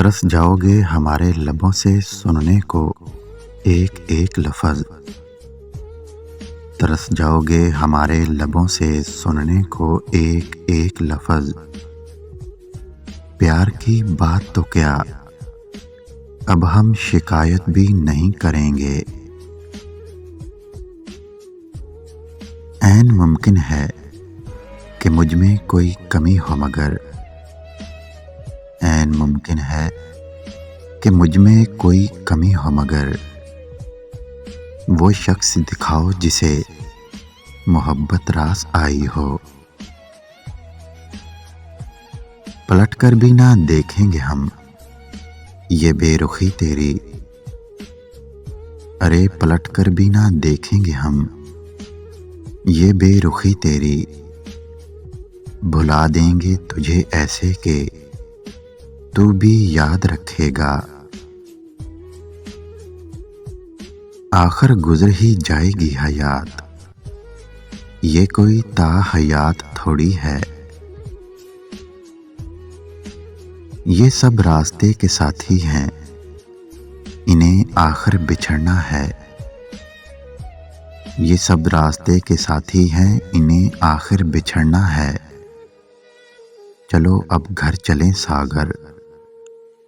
तरस जाओगे हमारे लबों से सुनने को एक एक लफ्ज़। तरस जाओगे हमारे लबों से सुनने को एक एक लफ्ज़। प्यार की बात तो क्या अब हम शिकायत भी नहीं करेंगे। ऐन मुमकिन है कि मुझ में कोई कमी हो, मगर ऐन मुमकिन है कि मुझ में कोई कमी हो, मगर वो शख्स दिखाओ जिसे मोहब्बत रास आई हो। पलट कर भी ना देखेंगे हम ये बेरुखी तेरी। अरे पलट कर भी ना देखेंगे हम ये बेरुखी तेरी। भुला देंगे तुझे ऐसे के तू भी याद रखेगा। आखिर गुजर ही जाएगी हयात, ये कोई ताहयात थोड़ी है। ये सब रास्ते के साथी हैं, इन्हें आखिर बिछड़ना है। ये सब रास्ते के साथी हैं, इन्हें आखिर बिछड़ना है। चलो अब घर चलें सागर,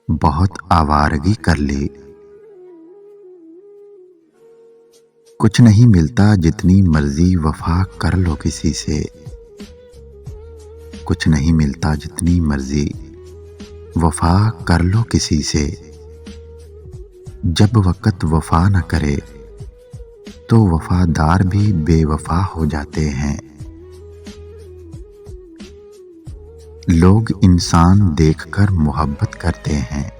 बहुत आवारगी कर ली। कुछ नहीं मिलता जितनी मर्जी वफा कर लो किसी से। कुछ नहीं मिलता जितनी मर्जी वफा कर लो किसी से। जब वक़्त वफा न करे तो वफादार भी बेवफा हो जाते हैं। लोग इंसान देखकर मोहब्बत करते हैं।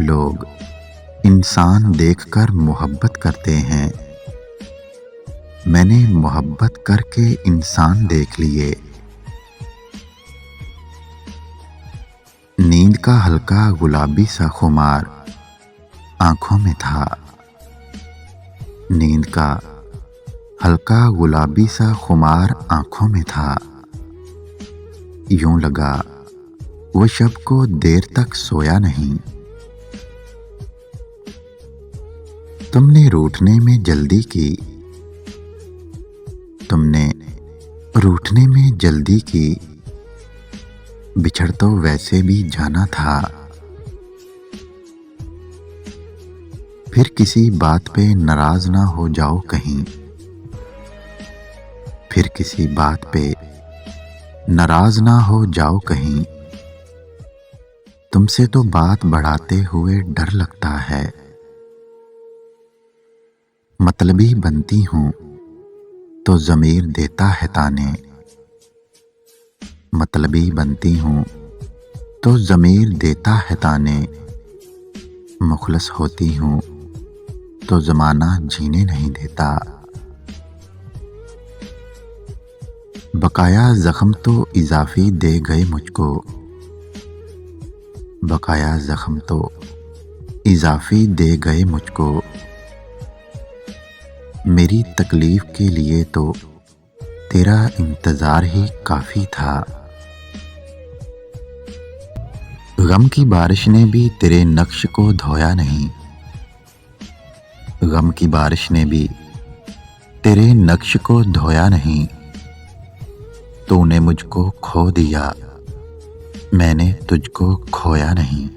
लोग इंसान देखकर मोहब्बत करते हैं। मैंने मोहब्बत करके इंसान देख लिए। नींद का हल्का गुलाबी सा खुमार आंखों में था। नींद का हल्का गुलाबी सा खुमार आंखों में था। यूं लगा वो शब को देर तक सोया नहीं। तुमने रूठने में जल्दी की। तुमने रूठने में जल्दी की। बिछड़ तो वैसे भी जाना था। फिर किसी बात पे नाराज ना हो जाओ कहीं। फिर किसी बात पे नाराज ना हो जाओ कहीं। तुमसे तो बात बढ़ाते हुए डर लगता है। मतलबी बनती हूं तो ज़मीर देता है ताने। मतलबी बनती हूं तो ज़मीर देता है ताने। मुखलस होती हूं तो ज़माना जीने नहीं देता। बकाया ज़ख्म तो इजाफ़ी दे गए मुझको। बकाया ज़ख्म तो इजाफ़ी दे गए मुझको। मेरी तकलीफ़ के लिए तो तेरा इंतज़ार ही काफ़ी था। गम की बारिश ने भी तेरे नक्श को धोया नहीं। गम की बारिश ने भी तेरे नक्श को धोया नहीं। तूने मुझको खो दिया, मैंने तुझको खोया नहीं।